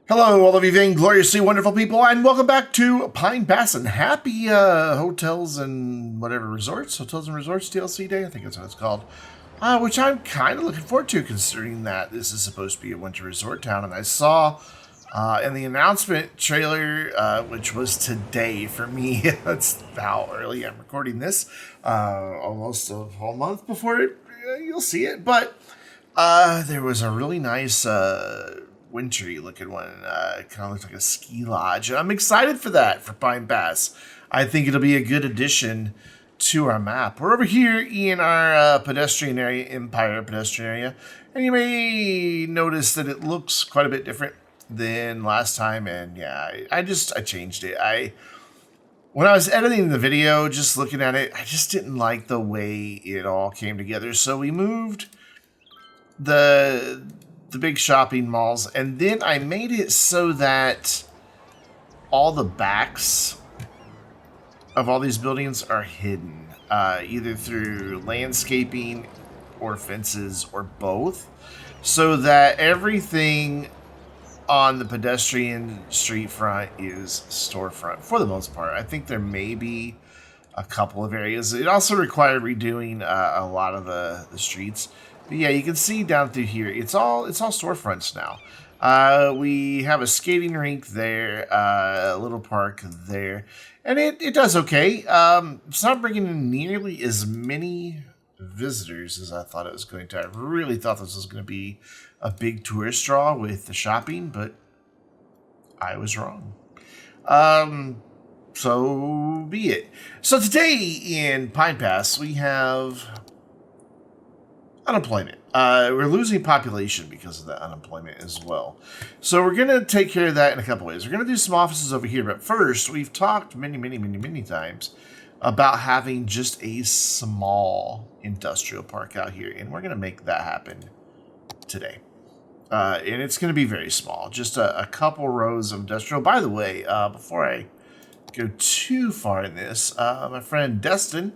Hello, all of you vaingloriously wonderful people, and welcome back to Pine Pass and happy hotels and whatever resorts, hotels and resorts DLC day. I think that's what it's called. Which I'm kind of looking forward to, considering that this is supposed to be a winter resort town. And I saw in the announcement trailer, which was today for me. That's how early I'm recording this. Almost a whole month before you'll see it, but there was a really nice. Wintry looking one. It kind of looks like a ski lodge. I'm excited for that for Pine Pass. I think it'll be a good addition to our map. We're over here in our pedestrian area, Empire pedestrian area, and you may notice that it looks quite a bit different than last time. And yeah, I changed it. When I was editing the video, just looking at it, I just didn't like the way it all came together. So we moved the big shopping malls, and then I made it so that all the backs of all these buildings are hidden, either through landscaping or fences or both, so that everything on the pedestrian street front is storefront for the most part. I think there may be a couple of areas. It also required redoing a lot of the streets. But yeah, you can see down through here, it's all storefronts now. We have a skating rink there, a little park there, and it does okay. It's not bringing in nearly as many visitors as I thought it was going to. I really thought this was going to be a big tourist draw with the shopping, but I was wrong. So be it. So today in Pine Pass, we have unemployment. We're losing population because of that unemployment as well. So we're going to take care of that in a couple ways. We're going to do some offices over here. But first, we've talked many times about having just a small industrial park out here. And we're going to make that happen today. And it's going to be very small. Just a couple rows of industrial. By the way, before I go too far in this, my friend Destin,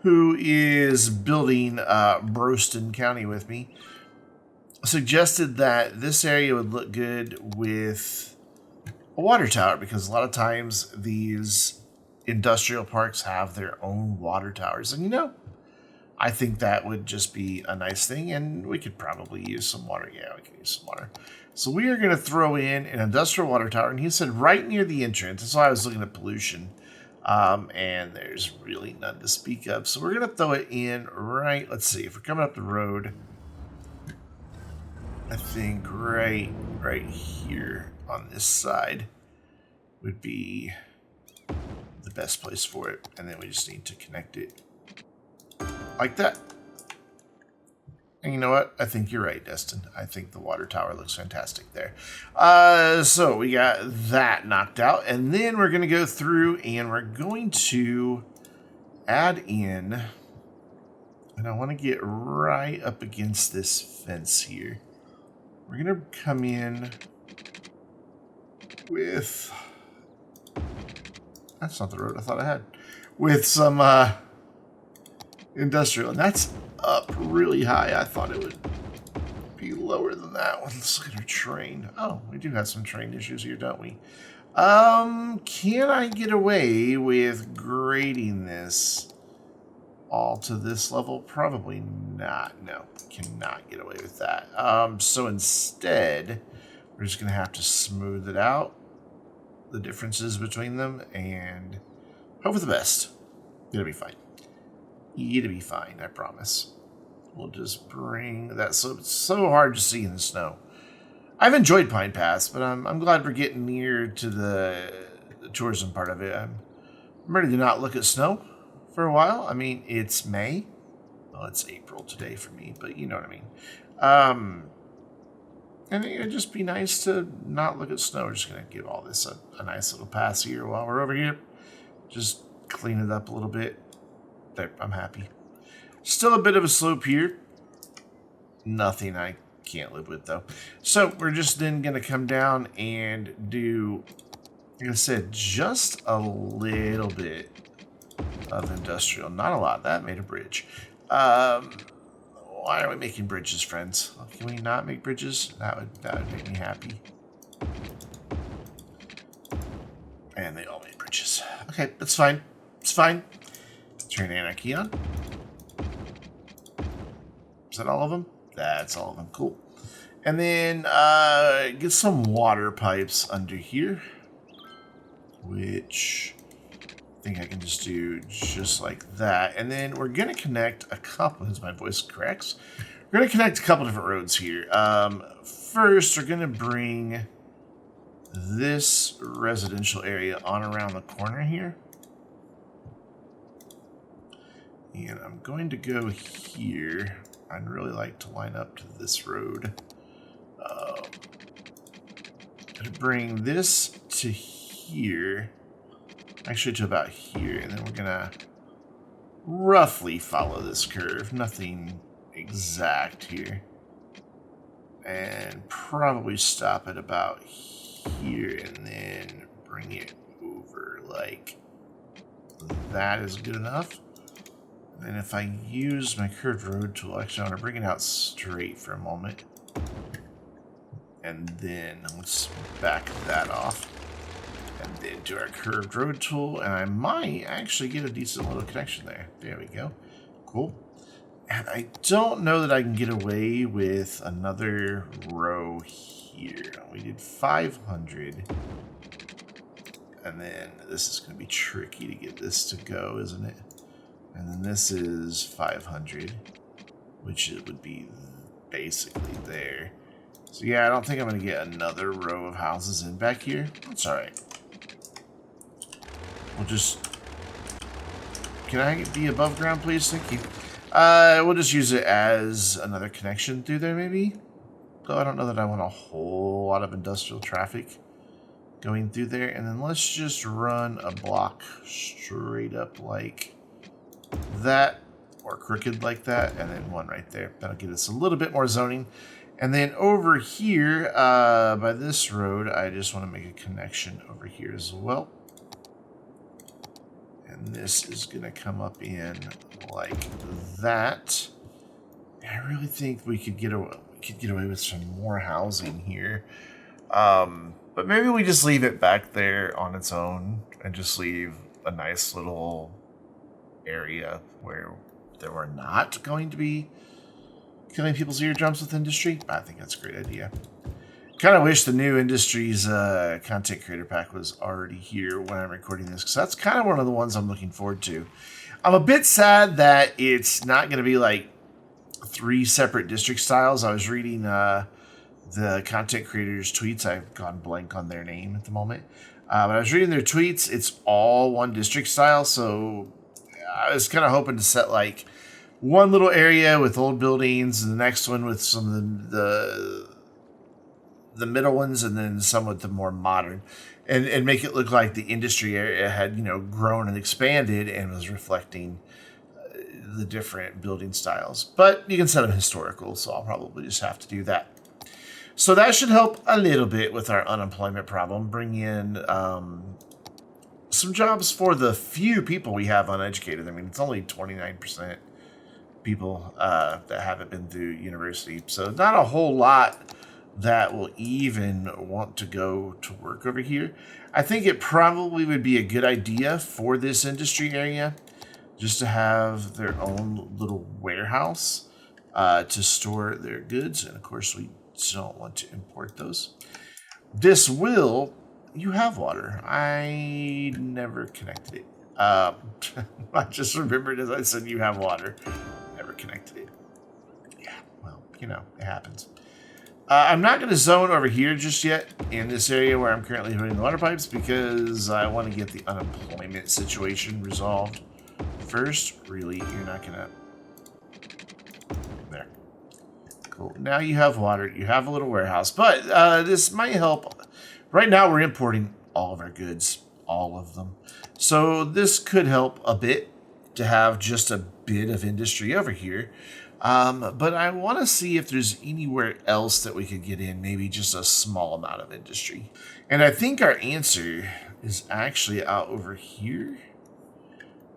who is building Broston County with me, suggested that this area would look good with a water tower, because a lot of times these industrial parks have their own water towers. And I think that would just be a nice thing, and we could probably use some water. Yeah, we can use some water. So we are going to throw in an industrial water tower, and he said right near the entrance. That's why I was looking at pollution. And there's really none to speak of. So we're going to throw it in right, let's see, if we're coming up the road, I think right here on this side would be the best place for it. And then we just need to connect it like that. And you know what? I think you're right, Destin. I think the water tower looks fantastic there. So we got that knocked out. And then we're going to go through and we're going to add in. And I want to get right up against this fence here. We're going to come in with. That's not the road I thought I had. With some industrial. And that's up really high. I thought it would be lower than that one. Let's look at our train. Oh, we do have some train issues here, don't we? Can I get away with grading this all to this level? Probably not. No, cannot get away with that. So instead, we're just going to have to smooth it out, the differences between them, and hope for the best. It'll be fine. It'll be fine, I promise. We'll just bring that. So it's so hard to see in the snow. I've enjoyed Pine Pass, but I'm glad we're getting near to the tourism part of it. I'm ready to not look at snow for a while. I mean, it's May. Well, it's April today for me, but you know what I mean. And it'd just be nice to not look at snow. We're just going to give all this a nice little pass here while we're over here. Just clean it up a little bit. There, I'm happy. Still a bit of a slope here. Nothing I can't live with, though. So we're just then going to come down and do, like I said, just a little bit of industrial. Not a lot. That made a bridge. Why are we making bridges, friends? Can we not make bridges? That would make me happy. And they all made bridges. Okay, that's fine. It's fine. Turn anarchy on. Is that all of them? That's all of them. Cool. And then get some water pipes under here, which I think I can just do just like that. And then we're going to connect a couple, as my voice cracks, we're going to connect a couple different roads here. First, we're going to bring this residential area on around the corner here. And I'm going to go here. I'd really like to line up to this road. I'm going to bring this to here. Actually, to about here. And then we're going to roughly follow this curve. Nothing exact here. And probably stop at about here. And then bring it over like that is good enough. And if I use my curved road tool, actually I want to bring it out straight for a moment. And then let's back that off. And then do our curved road tool. And I might actually get a decent little connection there. There we go. Cool. And I don't know that I can get away with another row here. We did 500. And then this is going to be tricky to get this to go, isn't it? And then this is 500, which it would be basically there. So yeah, I don't think I'm going to get another row of houses in back here. That's all right. We'll just... Can I be above ground, please? Thank you. We'll just use it as another connection through there, maybe. Though I don't know that I want a whole lot of industrial traffic going through there. And then let's just run a block straight up like that, or crooked like that, and then one right there. That'll give us a little bit more zoning. And then over here, by this road, I just want to make a connection over here as well. And this is going to come up in like that. I really think we could get away with some more housing here. But maybe we just leave it back there on its own and just leave a nice little area where there were not going to be killing people's eardrums with industry. I think that's a great idea. Kind of wish the new industries content creator pack was already here when I'm recording this, because that's kind of one of the ones I'm looking forward to. I'm a bit sad that it's not going to be like 3 separate district styles. I was reading the content creators' tweets. I've gone blank on their name at the moment. But I was reading their tweets. It's all one district style, so I was kind of hoping to set like one little area with old buildings, and the next one with some of the middle ones, and then some with the more modern, and make it look like the industry area had, you know, grown and expanded and was reflecting the different building styles. But you can set them historical, so I'll probably just have to do that. So that should help a little bit with our unemployment problem. Bring in some jobs for the few people we have uneducated. I mean, it's only 29% people that haven't been through university. So not a whole lot that will even want to go to work over here. I think it probably would be a good idea for this industry area just to have their own little warehouse to store their goods. And of course, we don't want to import those. This will... You have water. I never connected it. I just remembered as I said you have water. Never connected it. Yeah, well, you know, it happens. I'm not going to zone over here just yet in this area where I'm currently putting the water pipes, because I want to get the unemployment situation resolved first. Really, you're not going to... There. Cool. Now you have water. You have a little warehouse. But this might help. Right now we're importing all of our goods. All of them. So this could help a bit to have just a bit of industry over here. But I want to see if there's anywhere else that we could get in, maybe just a small amount of industry. And I think our answer is actually out over here.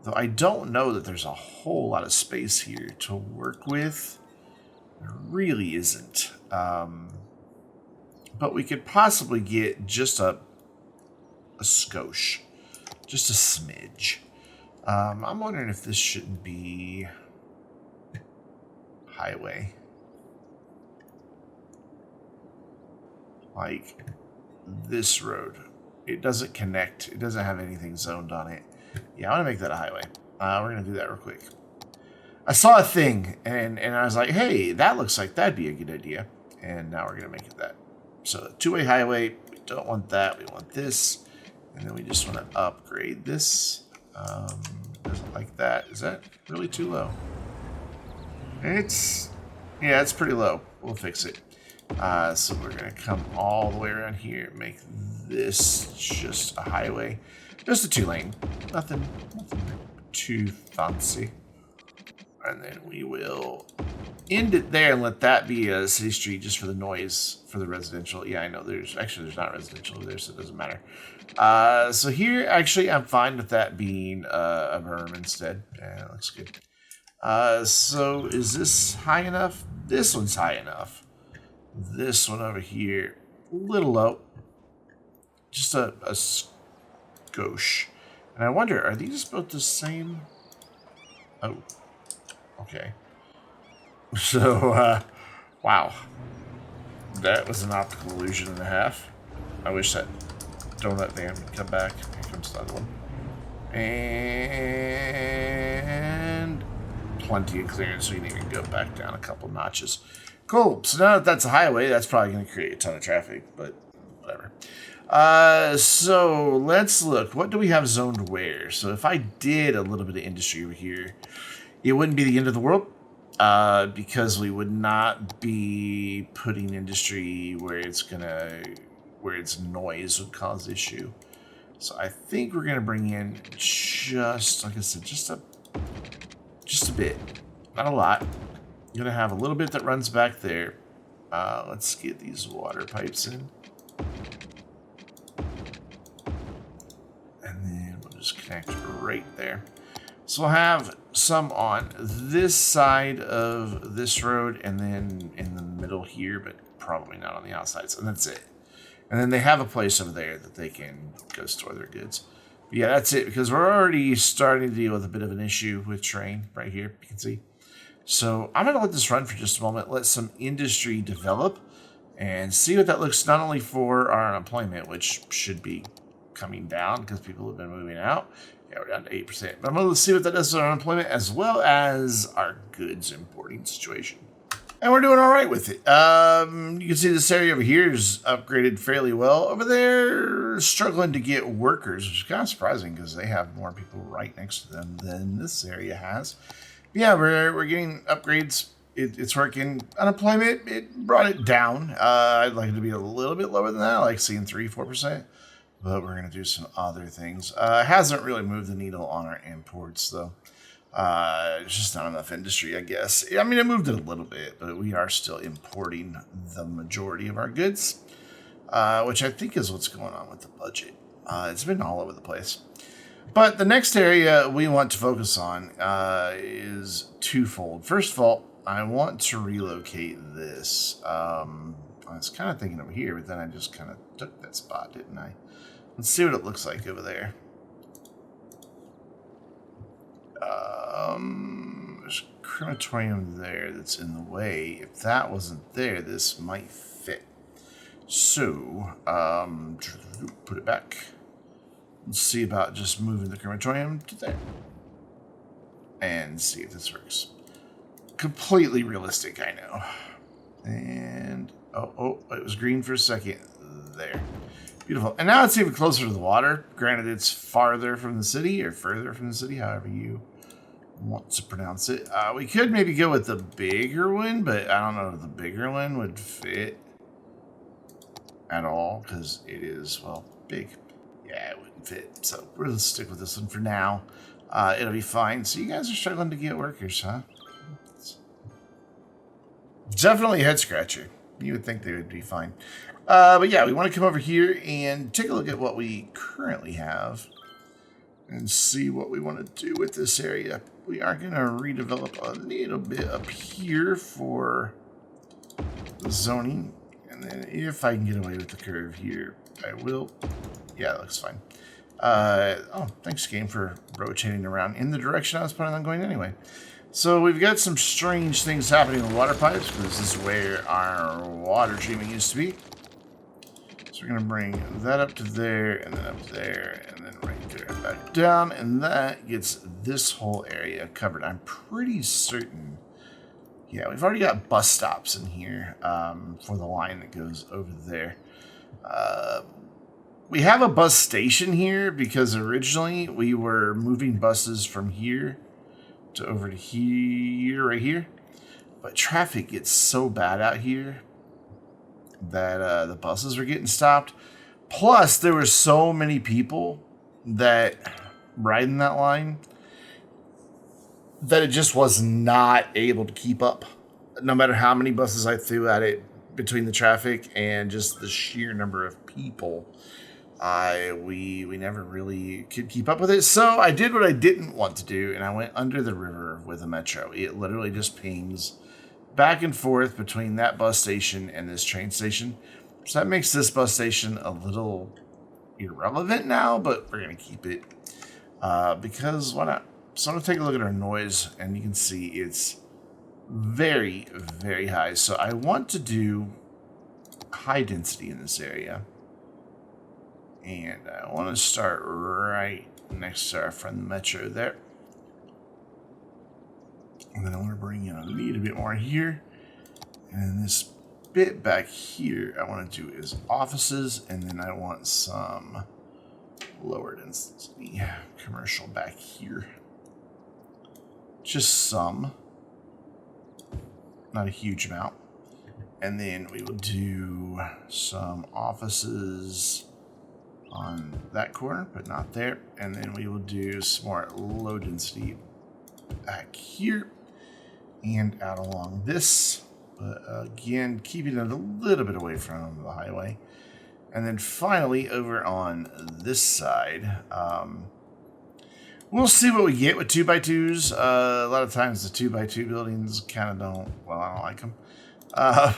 Though I don't know that there's a whole lot of space here to work with. There really isn't. But we could possibly get just a a skosh. Just a smidge. I'm wondering if this shouldn't be highway. Like this road. It doesn't connect. It doesn't have anything zoned on it. Yeah, I want to make that a highway. We're going to do that real quick. I saw a thing, and I was like, hey, that looks like that'd be a good idea. And now we're going to make it that. So, two-way highway. We don't want that. We want this. And then we just want to upgrade this. Doesn't like that. Is that really too low? Yeah, it's pretty low. We'll fix it. So we're going to come all the way around here, make this just a highway. Just a 2-lane. Nothing too fancy. And then we will end it there and let that be a city street just for the noise for the residential. Yeah, I know there's not residential over there, so it doesn't matter. So here, actually, I'm fine with that being a berm instead. Yeah, that looks good. So is this high enough? This one's high enough. This one over here, a little low. Just a skosh. And I wonder, are these both the same? Oh, okay. So, wow. That was an optical illusion and a half. I wish that donut van would come back. Here comes the other one. And plenty of clearance, so you can even go back down a couple notches. Cool. So now that that's a highway, that's probably going to create a ton of traffic, but whatever. So let's look. What do we have zoned where? So if I did a little bit of industry over here, it wouldn't be the end of the world, because we would not be putting industry where its noise would cause issue. So I think we're gonna bring in just, like I said, just a bit, not a lot. I'm gonna have a little bit that runs back there. Let's get these water pipes in. And then we'll just connect right there. So we'll have some on this side of this road and then in the middle here, but probably not on the outsides. And that's it. And then they have a place over there that they can go store their goods. But yeah, that's it, because we're already starting to deal with a bit of an issue with terrain right here, you can see. So I'm going to let this run for just a moment, let some industry develop, and see what that looks not only for our unemployment, which should be coming down because people have been moving out. Yeah, we're down to 8%. But I'm going to see what that does to our unemployment as well as our goods importing situation. And we're doing all right with it. You can see this area over here is upgraded fairly well. Over there, struggling to get workers, which is kind of surprising because they have more people right next to them than this area has. But yeah, we're getting upgrades. It's working. Unemployment, it brought it down. I'd like it to be a little bit lower than that, like seeing 3-4%. But we're going to do some other things. It hasn't really moved the needle on our imports, though. It's just not enough industry, I guess. I mean, it moved it a little bit, but we are still importing the majority of our goods, which I think is what's going on with the budget. It's been all over the place. But the next area we want to focus on is twofold. First of all, I want to relocate this. I was kind of thinking over here, but then I just kind of took that spot, didn't I? Let's see what it looks like over there. There's a crematorium there that's in the way. If that wasn't there, this might fit. So, put it back. Let's see about just moving the crematorium to there. And see if this works. Completely realistic, I know. And, oh, it was green for a second. There. Beautiful. And now it's even closer to the water. Granted, it's farther from the city, or further from the city, however you want to pronounce it. We could maybe go with the bigger one, but I don't know if the bigger one would fit at all, because it is, well, big. Yeah, it wouldn't fit. So we're going to stick with this one for now. It'll be fine. So you guys are struggling to get workers, huh? It's definitely a head scratcher. You would think they would be fine. But yeah, we want to come over here and take a look at what we currently have and see what we want to do with this area. We are going to redevelop a little bit up here for the zoning. And And then if I can get away with the curve here, I will. Yeah, that looks fine. Oh, thanks, game, for rotating around in the direction I was planning on going anyway. So we've got some strange things happening with water pipes, because this is where our water treatment used to be. So we're going to bring that up to there, and then up there, and then right there, and back down, and that gets this whole area covered. I'm pretty certain. Yeah, we've already got bus stops in here for the line that goes over there. We have a bus station here because originally we were moving buses from here to over to here, right here. But traffic gets so bad out here that the buses were getting stopped. Plus, there were so many people that riding that line that it just was not able to keep up. No matter how many buses I threw at it between the traffic and just the sheer number of people, we never really could keep up with it. So I did what I didn't want to do, and I went under the river with a metro. It literally just pings back and forth between that bus station and this train station. So that makes this bus station a little irrelevant now, but we're going to keep it because why not? So I'm going to take a look at our noise, and you can see it's very, very high. So I want to do high density in this area. And I want to start right next to our friend the Metro there. And then I want to bring in a little bit more here. And this bit back here I want to do is offices. And then I want some lower density commercial back here. Just some. Not a huge amount. And then we will do some offices on that corner, but not there. And then we will do some more low density back here and out along this. But again, keeping it a little bit away from the highway. And then finally, over on this side, we'll see what we get with 2x2s. A lot of times the 2x2 buildings kind of don't, well, I don't like them. But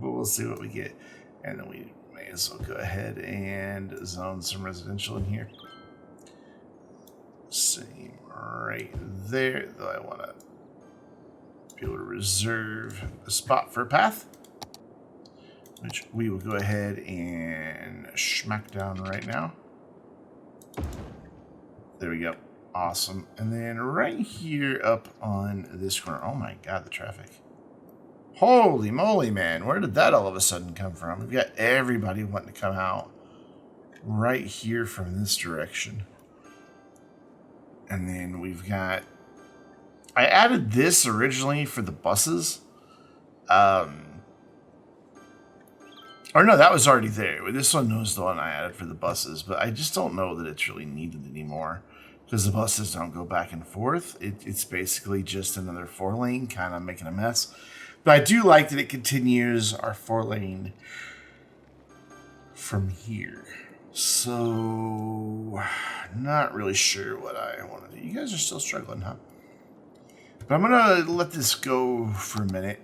we'll see what we get. And then we may as well go ahead and zone some residential in here. Same right there, though I want to be able to reserve a spot for a path, which we will go ahead and smack down right now. There we go. Awesome. And then right here up on this corner. Oh my god, the traffic. Holy moly, man. Where did that all of a sudden come from? We've got everybody wanting to come out right here from this direction. And then we've got... I added this originally for the buses. Or no, that was already there. This one was the one I added for the buses. But I just don't know that it's really needed anymore, because the buses don't go back and forth. It's basically just another 4-lane kind of making a mess. But I do like that it continues our 4-lane from here. So, not really sure what I want to do. You guys are still struggling, huh? But I'm going to let this go for a minute,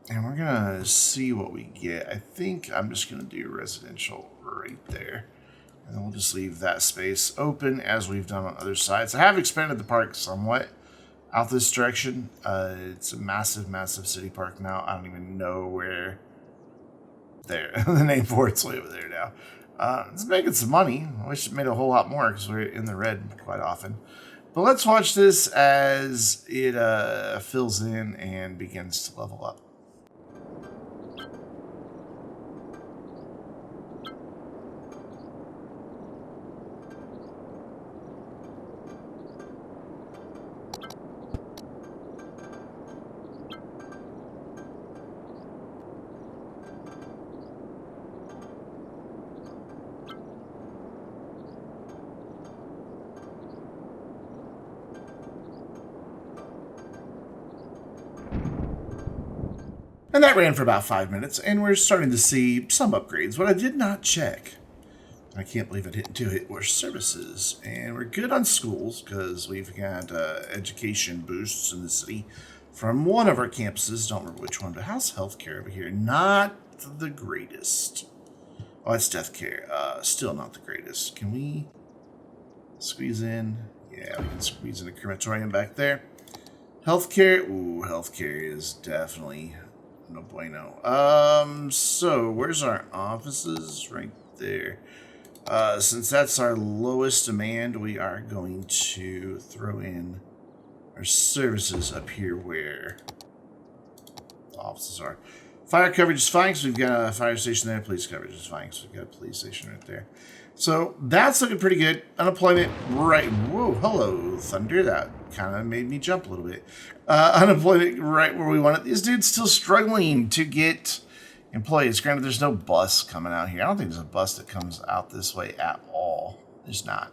and we're going to see what we get. I think I'm just going to do residential right there. And then we'll just leave that space open as we've done on other sides. I have expanded the park somewhat out this direction. It's a massive, massive city park now. I don't even know where. There. The name for it's way over there now. It's making some money. I wish it made a whole lot more because we're in the red quite often. But let's watch this as it fills in and begins to level up. And that ran for about 5 minutes, and we're starting to see some upgrades. What I did not check, I can't believe I didn't do it, were services. And we're good on schools, because we've got education boosts in the city from one of our campuses. Don't remember which one, but how's healthcare over here? Not not the greatest. Oh, that's death care. Still not the greatest. Can we squeeze in? Yeah, we can squeeze in a crematorium back there. Healthcare. Ooh, healthcare is definitely no bueno. So where's our offices? Right there. Since that's our lowest demand, we are going to throw in our services up here where the offices are. Fire coverage is fine because we've got a fire station there. Police coverage is fine because we've got a police station right there. So that's looking pretty good. Unemployment, right. Whoa, hello, Thunder. That kind of made me jump a little bit. Unemployment right where we want it. This dude's still struggling to get employees. Granted, there's no bus coming out here. I don't think there's a bus that comes out this way at all. There's not.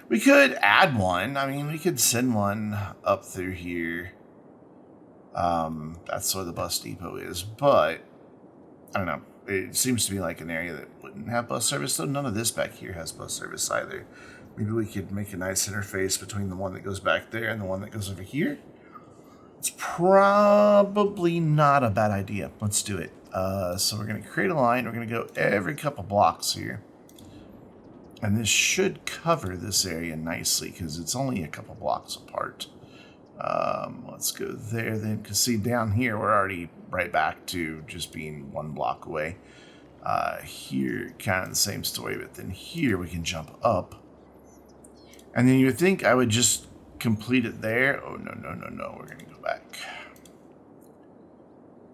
We could add one. I mean, we could send one up through here. That's where the bus depot is. But, I don't know. It seems to be like an area that wouldn't have bus service, though none of this back here has bus service either. Maybe we could make a nice interface between the one that goes back there and the one that goes over here. It's probably not a bad idea. Let's do it. So we're going to create a line. We're going to go every couple blocks here. And this should cover this area nicely because it's only a couple blocks apart. Let's go there then, because see down here we're already right back to just being 1 block away. Here, kind of the same story, but then here we can jump up. And then you would think I would just complete it there. Oh, no, we're going to go back.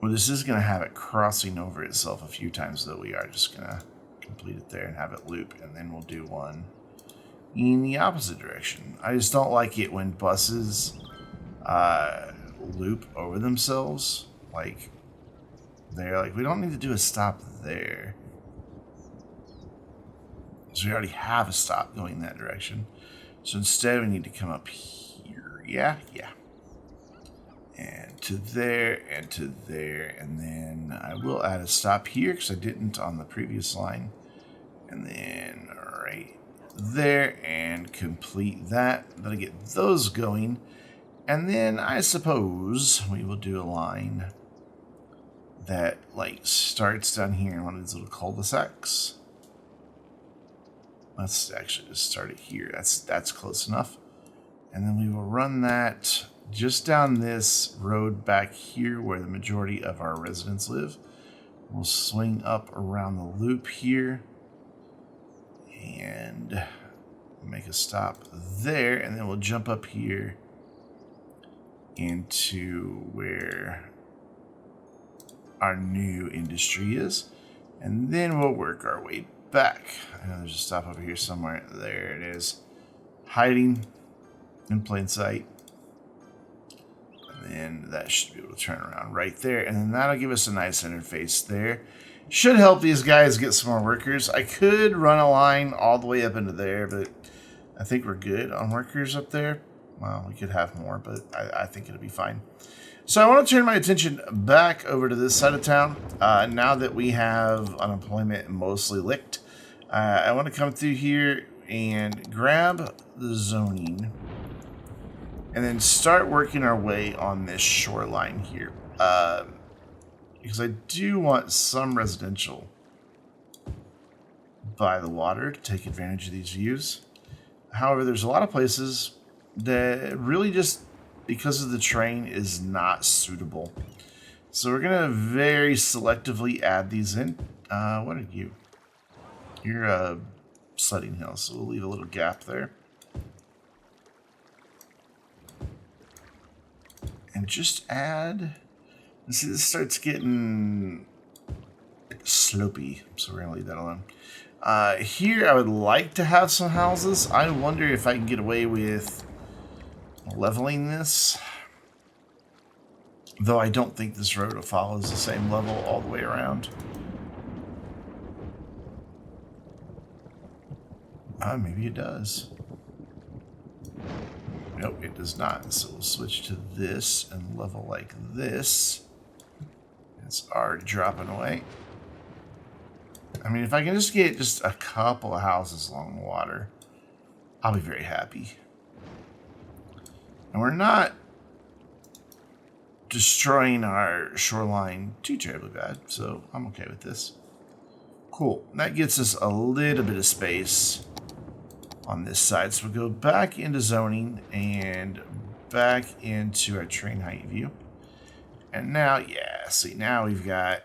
Well, this is going to have it crossing over itself a few times, though. We are just going to complete it there and have it loop, and then we'll do one in the opposite direction. I just don't like it when buses loop over themselves. Like, they're like, we don't need to do a stop there. So we already have a stop going that direction. So instead we need to come up here. Yeah. And to there, and to there. And then I will add a stop here because I didn't on the previous line. And then right there and complete that. That'll get those going. And then I suppose we will do a line that like starts down here in one of these little cul-de-sacs. Let's actually just start it here. That's close enough. And then we will run that just down this road back here where the majority of our residents live. We'll swing up around the loop here and make a stop there, and then we'll jump up here into where our new industry is, and then we'll work our way back. I know there's a stop over here somewhere. There it is, hiding in plain sight. And then that should be able to turn around right there, and then that'll give us a nice interface there. Should help these guys get some more workers. I could run a line all the way up into there, but I think we're good on workers up there. Well, we could have more, but I think it'll be fine. So I want to turn my attention back over to this side of town. Now that we have unemployment mostly licked, I want to come through here and grab the zoning and then start working our way on this shoreline here. Because I do want some residential by the water to take advantage of these views. However, there's a lot of places that really just, because of the train, is not suitable. So we're going to very selectively add these in. What are you? You're a sledding hill, so we'll leave a little gap there. And just add... See, this starts getting slopey, so we're going to leave that alone. Here, I would like to have some houses. I wonder if I can get away with leveling this. Though I don't think this road follows the same level all the way around. Maybe it does. Nope, it does not. So we'll switch to this and level like this. It's already dropping away. I mean, if I can just get just a couple of houses along the water, I'll be very happy. And we're not destroying our shoreline too terribly bad, so I'm okay with this. Cool. That gets us a little bit of space on this side. So we'll go back into zoning and back into our train height view. And now, yeah, see, now we've got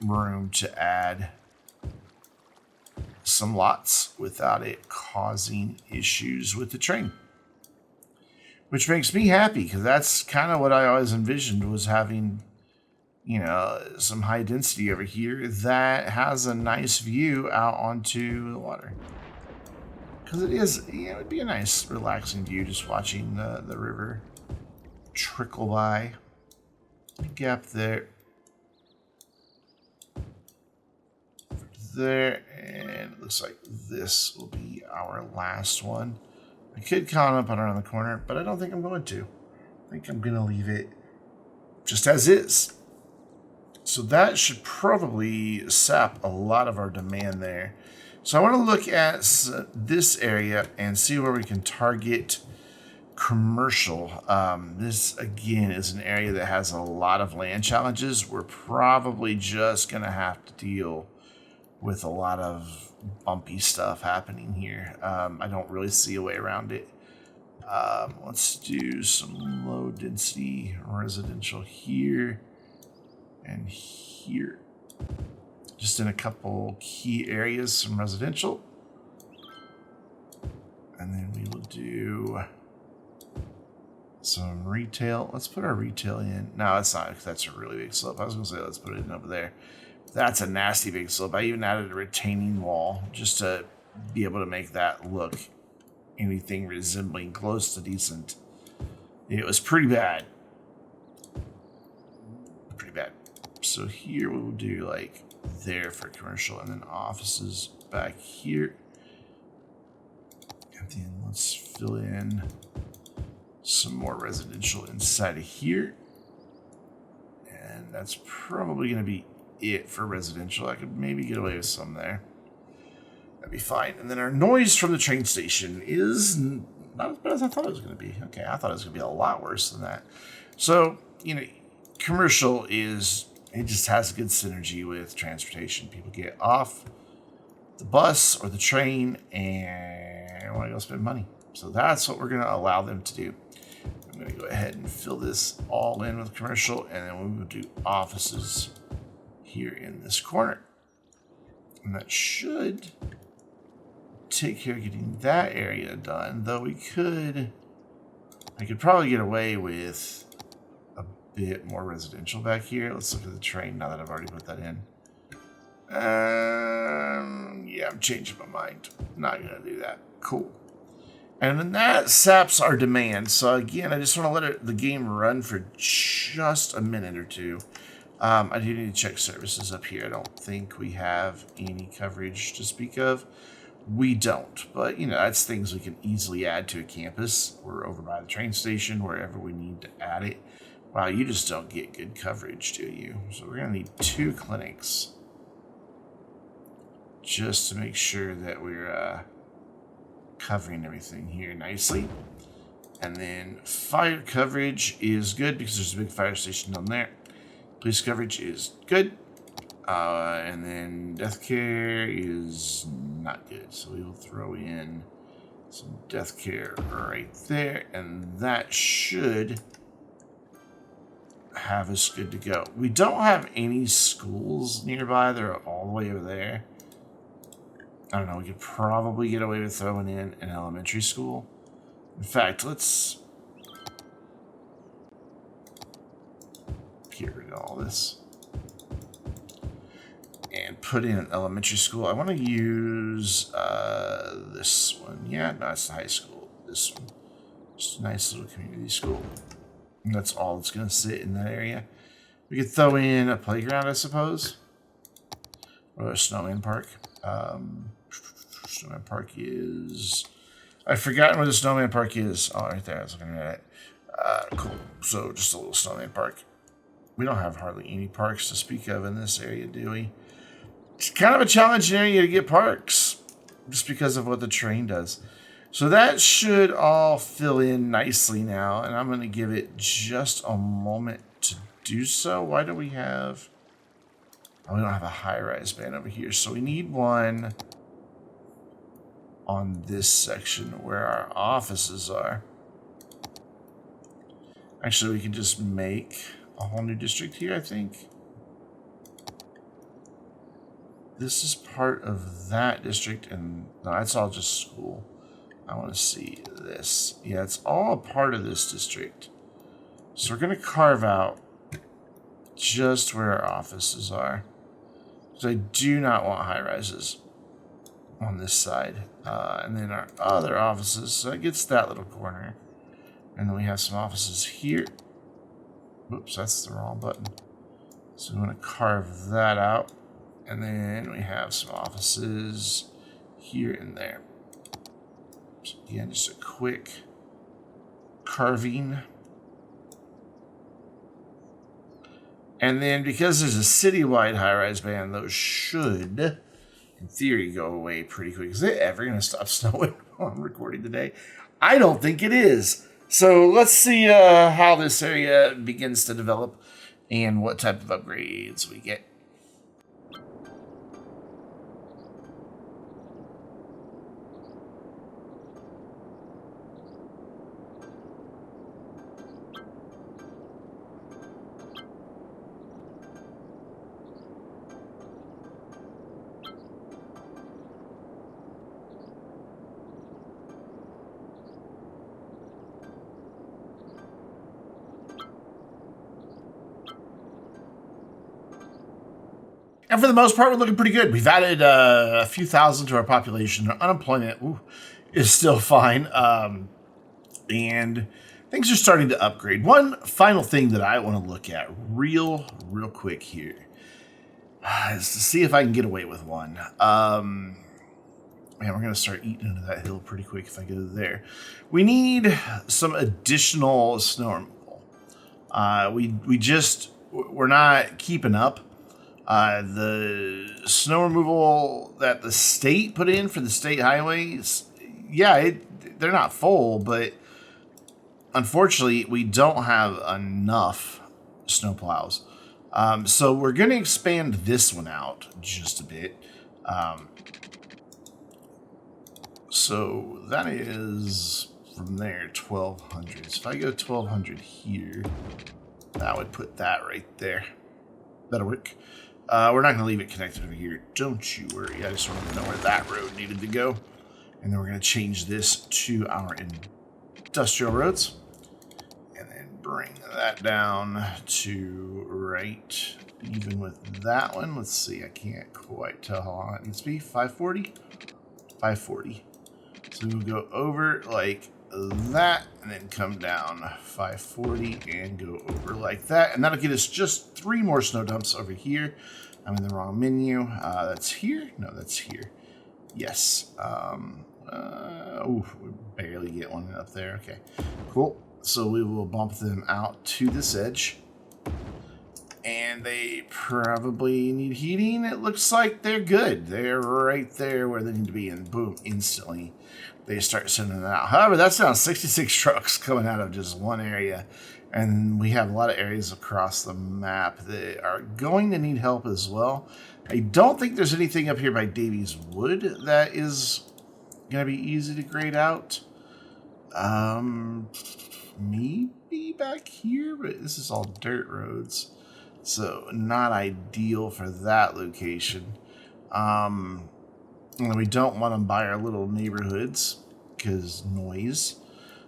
room to add some lots without it causing issues with the train. Which makes me happy, because that's kind of what I always envisioned, was having, you know, some high density over here that has a nice view out onto the water. Because it is, you know, it would be a nice relaxing view just watching the river trickle by. Gap there. There, and it looks like this will be our last one. I could come up and around the corner, but I don't think I'm going to. I think I'm going to leave it just as is. So that should probably sap a lot of our demand there. So I want to look at this area and see where we can target commercial. This, again, is an area that has a lot of land challenges. We're probably just going to have to deal with a lot of bumpy stuff happening here. I don't really see a way around it. Let's do some low density residential here and here. Just in a couple key areas, some residential. And then we will do some retail. Let's put our retail in. No, that's not, because that's a really big slope. I was going to say let's put it in over there. That's a nasty big slope. I even added a retaining wall just to be able to make that look anything resembling close to decent. It was pretty bad. Pretty bad. So here we will do like there for commercial, and then offices back here. And then let's fill in some more residential inside of here. And that's probably going to be it for residential. I could maybe get away with some there. That'd be fine. And then our noise from the train station is not as bad as I thought it was going to be. Okay, I thought it was going to be a lot worse than that. So, you know, commercial is, it just has a good synergy with transportation. People get off the bus or the train and want to go spend money. So that's what we're going to allow them to do. I'm going to go ahead and fill this all in with commercial, and then we will do offices here in this corner. And that should take care of getting that area done, though I could probably get away with a bit more residential back here. Let's look at the train now that I've already put that in. Yeah, I'm changing my mind. Not gonna do that. Cool. And then that saps our demand. So again, I just want to let the game run for just a minute or two. I do need to check services up here. I don't think we have any coverage to speak of. We don't, but you know, that's things we can easily add to a campus. We're over by the train station, wherever we need to add it. Wow, you just don't get good coverage, do you? So we're gonna need 2 clinics just to make sure that we're covering everything here nicely. And then fire coverage is good because there's a big fire station down there. Police coverage is good. And then death care is not good. So we will throw in some death care right there. And that should have us good to go. We don't have any schools nearby. They're all the way over there. I don't know. We could probably get away with throwing in an elementary school. In fact, let's get rid of all this and put in an elementary school. I want to use this one. Yeah, no, it's the high school. This one. Just a nice little community school. And that's all that's going to sit in that area. We could throw in a playground, I suppose. Or a snowman park. Snowman park is... I've forgotten where the snowman park is. Oh, right there. I was looking at it. Cool. So just a little snowman park. We don't have hardly any parks to speak of in this area, do we? It's kind of a challenging area to get parks, just because of what the train does. So that should all fill in nicely now, and I'm going to give it just a moment to do so. Why do we have... Oh, we don't have a high-rise band over here, so we need one on this section where our offices are. Actually, we can just make a whole new district here, I think. This is part of that district, and no, that's all just school. I want to see this. Yeah, it's all a part of this district. So we're going to carve out just where our offices are. So I do not want high rises on this side. And then our other offices, so it gets that little corner. And then we have some offices here. Oops, that's the wrong button. So we want to carve that out. And then we have some offices here and there. So again, just a quick carving. And then because there's a citywide high-rise band, those should, in theory, go away pretty quick. Is it ever going to stop snowing while I'm recording today? I don't think it is. So let's see how this area begins to develop and what type of upgrades we get. And for the most part, we're looking pretty good. We've added a few thousand to our population. Our unemployment is still fine. And things are starting to upgrade. One final thing that I want to look at real quick here is to see if I can get away with one. Man, we're going to start eating into that hill pretty quick if I go there. We need some additional snow removal. We're not keeping up. The snow removal that the state put in for the state highways, yeah, they're not full, but unfortunately, we don't have enough snow plows. So we're going to expand this one out just a bit. So that is from there 1,200. So if I go 1,200 here, that would put that right there. That'll work. We're not going to leave it connected over here. Don't you worry. I just wanted to know where that road needed to go. And then we're going to change this to our industrial roads. And then bring that down to right even with that one. Let's see. I can't quite tell how long it needs to be. 540? 540. So we'll go over like that and then come down 540 and go over like that. And that'll get us just 3 more snow dumps over here. I'm in the wrong menu. That's here? No, that's here. Yes. We barely get one up there. Okay, cool. So we will bump them out to this edge. And they probably need heating. It looks like they're good. They're right there where they need to be. And boom, instantly they start sending them out. However, that's now 66 trucks coming out of just one area. And we have a lot of areas across the map that are going to need help as well. I don't think there's anything up here by Davies Wood that is going to be easy to grade out. Maybe back here, but this is all dirt roads. So not ideal for that location. And we don't want them by our little neighborhoods because noise.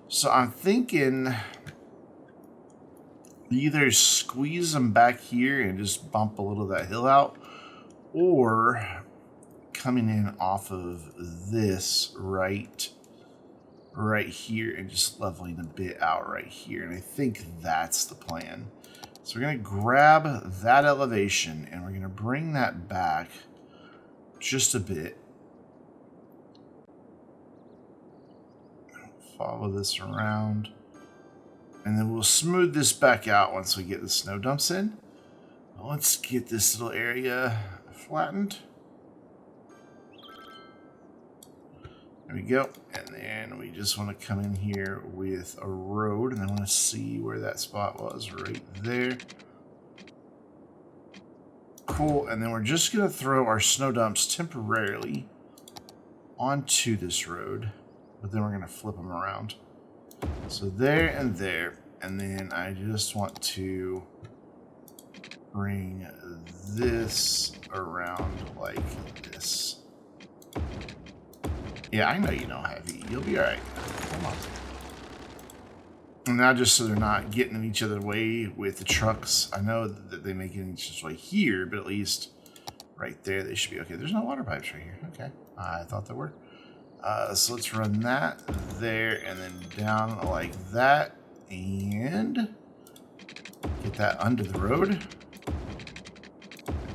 So I'm thinking either squeeze them back here and just bump a little of that hill out, or coming in off of this right here and just leveling a bit out right here. And I think that's the plan. So we're going to grab that elevation and we're going to bring that back just a bit. Follow this around. And then we'll smooth this back out once we get the snow dumps in. Let's get this little area flattened. There we go. And then we just want to come in here with a road, and I want to see where that spot was right there. Cool. And then we're just going to throw our snow dumps temporarily onto this road, but then we're going to flip them around. So there and there. And then I just want to bring this around like this. Yeah, I know you know heavy. You'll be alright. Come on. And now just so they're not getting in each other's way with the trucks. I know that they may get in each other's way here, but at least right there they should be okay. There's no water pipes right here. Okay. I thought there were. So let's run that there and then down like that. And get that under the road.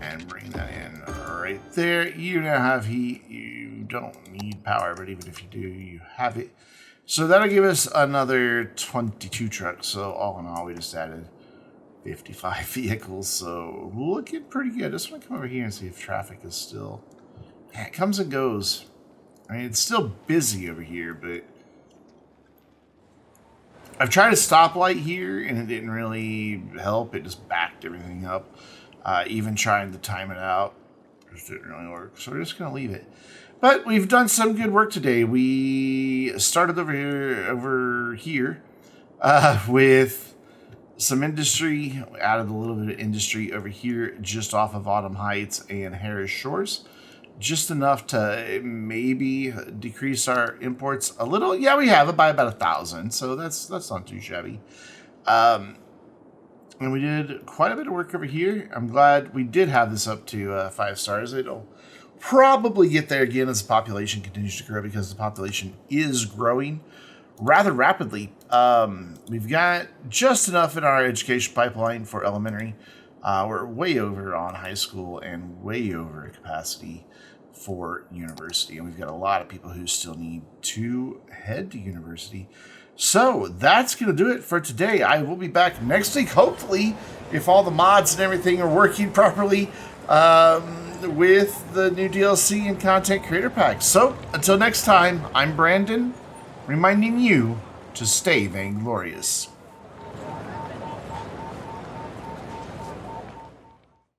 And bring that in right there. You now have heat. You don't need power, but even if you do, you have it. So that'll give us another 22 trucks. So all in all, we just added 55 vehicles. So looking pretty good. I just want to come over here and see if traffic is still... Yeah, it comes and goes. I mean, it's still busy over here, but... I've tried a stoplight here, and it didn't really help. It just backed everything up. Even trying to time it out just didn't really work. So we're just going to leave it. But we've done some good work today. We started over here with some industry. Added a little bit of industry over here just off of Autumn Heights and Harris Shores. Just enough to maybe decrease our imports a little. Yeah, we have it by about 1,000. So that's not too shabby. And we did quite a bit of work over here. I'm glad we did have this up to 5 stars. It'll probably get there again as the population continues to grow because the population is growing rather rapidly. We've got just enough in our education pipeline for elementary. We're way over on high school and way over capacity for university. And we've got a lot of people who still need to head to university. So that's going to do it for today. I will be back next week, hopefully, if all the mods and everything are working properly with the new DLC and content creator pack. So until next time, I'm Brandon, reminding you to stay vainglorious.